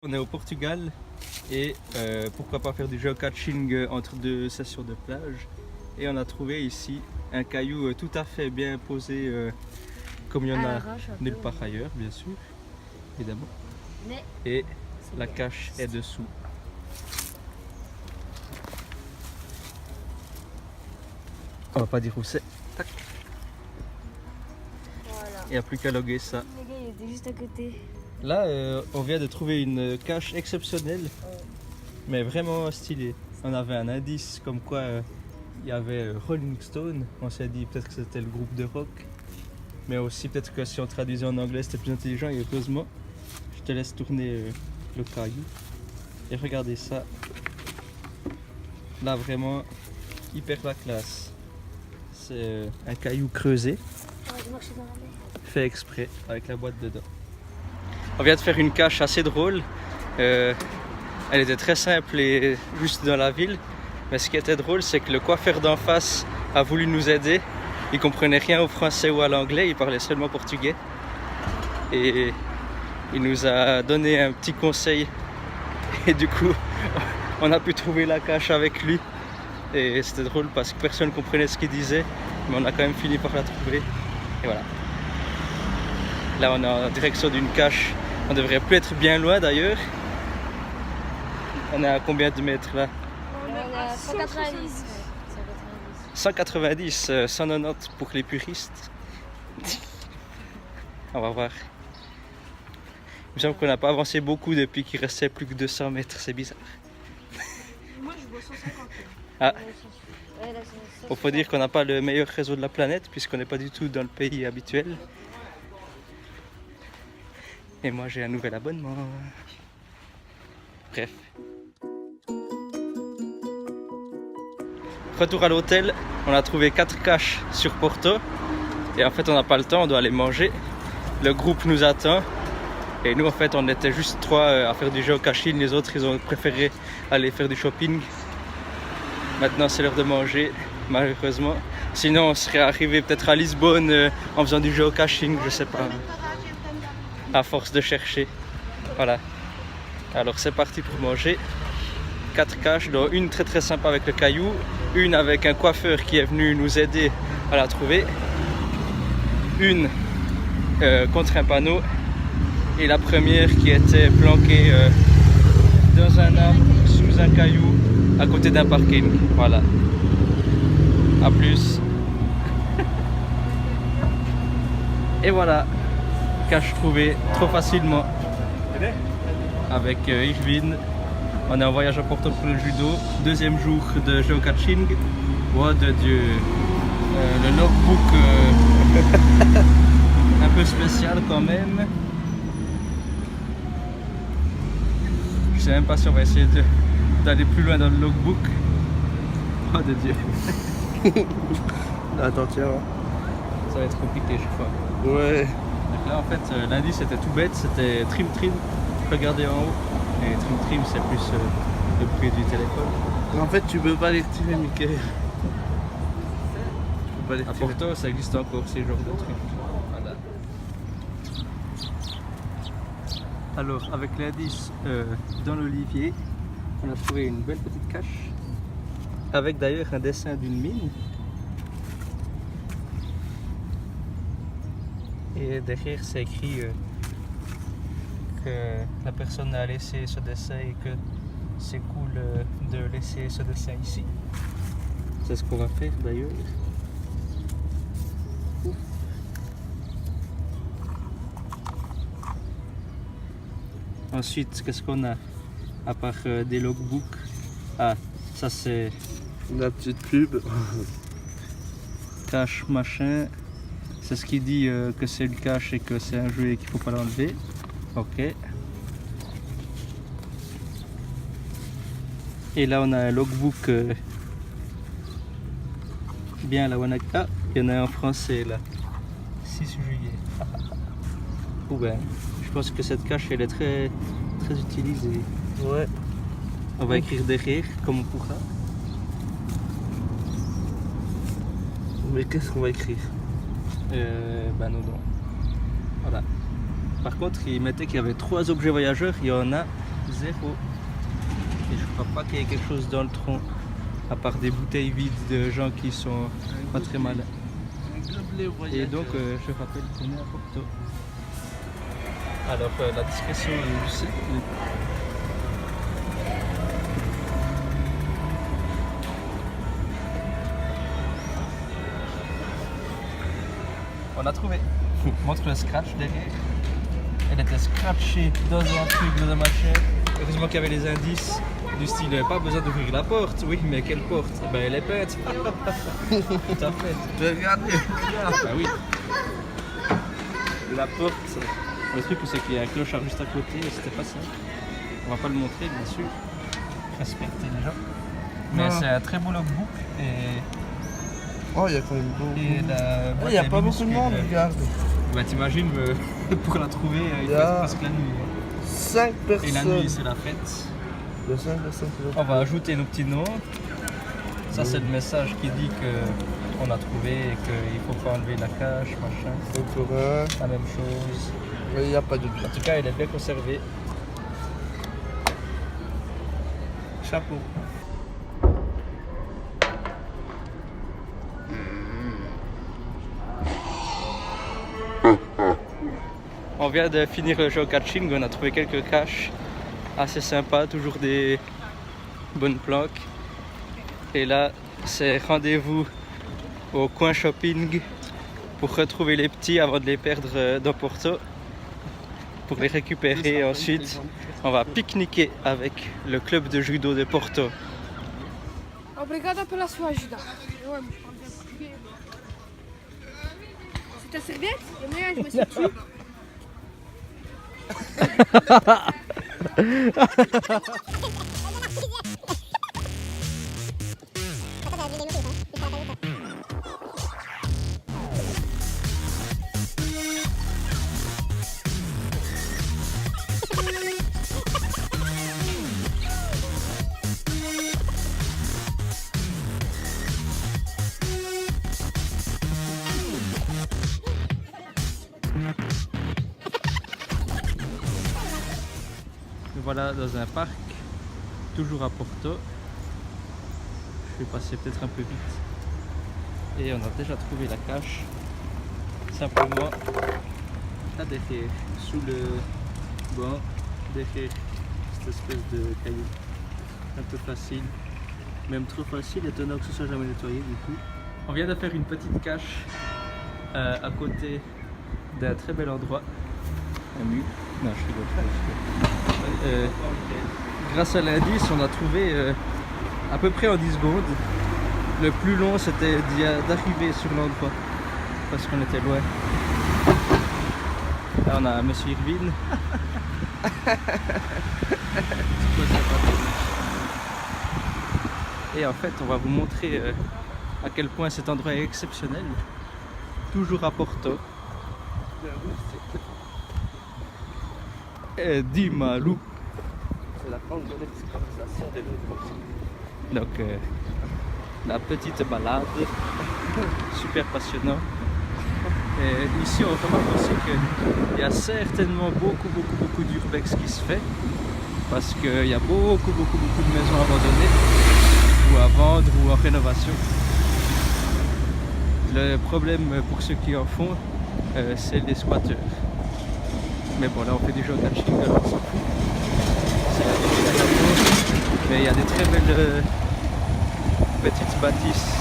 On est au Portugal et pourquoi pas faire du geocaching entre deux sessions de plage. Et on a trouvé ici un caillou tout à fait bien posé comme il y en a nulle part ailleurs, bien sûr, évidemment. Et la cache est dessous. On va pas dire où c'est. Tac. Voilà. Il n'y a plus qu'à loguer ça. Le gars, il était juste à côté. Là, on vient de trouver une cache exceptionnelle, mais vraiment stylée. On avait un indice comme quoi il y avait Rolling Stone. On s'est dit peut-être que c'était le groupe de rock, mais aussi peut-être que si on traduisait en anglais c'était plus intelligent. Et heureusement, je te laisse tourner le caillou et regardez ça. Là, vraiment hyper la classe. C'est un caillou creusé, fait exprès avec la boîte dedans. On vient de faire une cache assez drôle. Elle était très simple et juste dans la ville. Mais ce qui était drôle, c'est que le coiffeur d'en face a voulu nous aider. Il comprenait rien au français ou à l'anglais, il parlait seulement portugais. Et il nous a donné un petit conseil. Et du coup, on a pu trouver la cache avec lui. Et c'était drôle parce que personne ne comprenait ce qu'il disait. Mais on a quand même fini par la trouver. Et voilà. Là, on est en direction d'une cache. On devrait plus être bien loin d'ailleurs. On est à combien de mètres là? On est à 190. 190, 190 pour les puristes. On va voir. Il me semble qu'on n'a pas avancé beaucoup depuis qu'il restait plus que 200 mètres. C'est bizarre. Moi je vois 150. Ah. Il faut dire qu'on n'a pas le meilleur réseau de la planète puisqu'on n'est pas du tout dans le pays habituel. Et moi j'ai un nouvel abonnement. Bref. Retour à l'hôtel, on a trouvé 4 caches sur Porto. Et en fait on n'a pas le temps, on doit aller manger. Le groupe nous attend. Et nous en fait on était juste 3 à faire du geocaching. Les autres ils ont préféré aller faire du shopping. Maintenant c'est l'heure de manger, malheureusement. Sinon on serait arrivé peut-être à Lisbonne en faisant du geocaching, je sais pas. À force de chercher. Voilà. Alors c'est parti pour manger. 4 caches, dont une très très sympa avec le caillou, une avec un coiffeur qui est venu nous aider à la trouver, une contre un panneau et la première qui était planquée dans un arbre sous un caillou à côté d'un parking. Voilà. A plus. Et voilà. Cache trouvée trop facilement avec Irvine. On est en voyage à Porto pour le judo, 2e jour de geocaching. Oh de Dieu, le logbook un peu spécial quand même. Je sais même pas si on va essayer d'aller plus loin dans le logbook. Oh de Dieu. Attends, tiens. Ça va être compliqué je crois. Ouais. Donc là en fait l'indice c'était tout bête, c'était trim trim, regardez en haut. Et trim trim c'est plus le prix du téléphone. En fait tu peux pas les retirer, Mickey. Tu peux pas les À retirer. Porto ça existe encore ces genres de trucs. Voilà. Alors avec l'indice dans l'olivier, on a trouvé une belle petite cache. Avec d'ailleurs un dessin d'une mine. Et derrière c'est écrit que la personne a laissé ce dessin et que c'est cool de laisser ce dessin ici. C'est ce qu'on va faire d'ailleurs. Ensuite, qu'est-ce qu'on a à part des logbooks? Ah, ça c'est La petite pub. cache machin. C'est ce qui dit que c'est une cache et que c'est un jeu et qu'il faut pas l'enlever. Ok. Et là on a un logbook bien la Wanaka. Ah, il y en a un en français là. 6 juillet. Ou ben, je pense que cette cache elle est très utilisée. Ouais. On va écrire derrière comme on pourra. Mais qu'est-ce qu'on va écrire? Ben non. Voilà. Par contre, il mettait qu'il y avait 3 objets voyageurs. Il y en a zéro. Et je crois pas qu'il y ait quelque chose dans le tronc, à part des bouteilles vides de gens qui sont pas très malins. Et donc, je rappelle qu'on est à Porto. Alors, la discrétion, je sais. On a trouvé. Montre le scratch derrière. Elle était scratchée dans un truc, dans un machin. Heureusement qu'il y avait les indices du style pas besoin d'ouvrir la porte. Oui, mais quelle porte? Eh ben, elle est peinte. Tout à fait. Tu as regardé? Ah oui. La porte. Le truc, c'est qu'il y a un clochard juste à côté et c'était pas ça. On va pas le montrer, bien sûr. Respecter les gens. Mais c'est un très beau logbook et. Oh, il y a quand même beaucoup. Et Il n'y a pas beaucoup de monde, regarde. Bah t'imagines, pour la trouver, il faut Yeah. être presque la nuit. 5 personnes. Et la nuit, c'est la fête. Il y a 5 personnes qui vont. On va ajouter nos petits noms. Ça, c'est le message qui dit qu'on a trouvé et qu'il faut pas enlever la cache, machin. Encore un. La même chose. Mais il n'y a pas de bien. En tout cas, elle est bien conservée. Chapeau. On vient de finir le geocaching, on a trouvé quelques caches assez sympas, toujours des bonnes planques. Et là, c'est rendez-vous au coin shopping pour retrouver les petits avant de les perdre dans Porto. Pour les récupérer et ensuite, on va pique-niquer avec le club de judo de Porto. Obrigada pela sua ajuda. Eu amo. C'est ta serviette? Et moi, je me suis tué. Nous voilà dans un parc, toujours à Porto. Je vais passer peut-être un peu vite. Et on a déjà trouvé la cache. Simplement là derrière, sous le banc, derrière cette espèce de caillou. Un peu facile, même trop facile, étonnant que ce soit jamais nettoyé du coup. On vient de faire une petite cache à côté d'un très bel endroit. Un mur. Non, je rigole. Grâce à l'indice, on a trouvé à peu près en 10 secondes. Le plus long, c'était d'arriver sur l'endroit parce qu'on était loin. Là, on a Monsieur Irvine. Et en fait, on va vous montrer à quel point cet endroit est exceptionnel. Toujours à Porto. Et di Malou. C'est la grande exploitation des locaux. Donc la petite balade, super passionnant. Et ici on remarque aussi qu'il y a certainement beaucoup d'urbex qui se fait parce qu'il y a beaucoup de maisons abandonnées ou à vendre ou en rénovation. Le problème pour ceux qui en font, c'est les squatteurs. Mais bon, là on fait du geocaching, alors on s'en fout. C'est la définition. Mais il y a des très belles petites bâtisses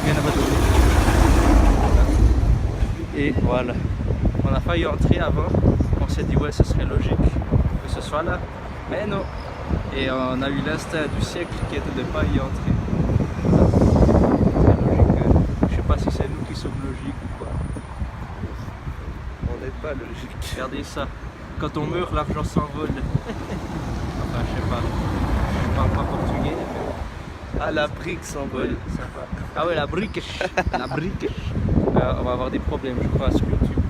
bien abandonnées. Et voilà. On a failli entrer avant. On s'est dit ouais, ce serait logique que ce soit là. Mais non. Et on a eu l'instinct du siècle qui était de ne pas y entrer. C'est logique. Je sais pas si c'est nous qui sommes logiques ou quoi. On n'est pas logique. Regardez ça, quand on meurt, l'argent s'envole. Enfin, je sais pas, je parle pas portugais. Mais... Ah, la brique s'envole. Sympa. Ah ouais, la brique. La brique. On va avoir des problèmes, je crois, sur YouTube.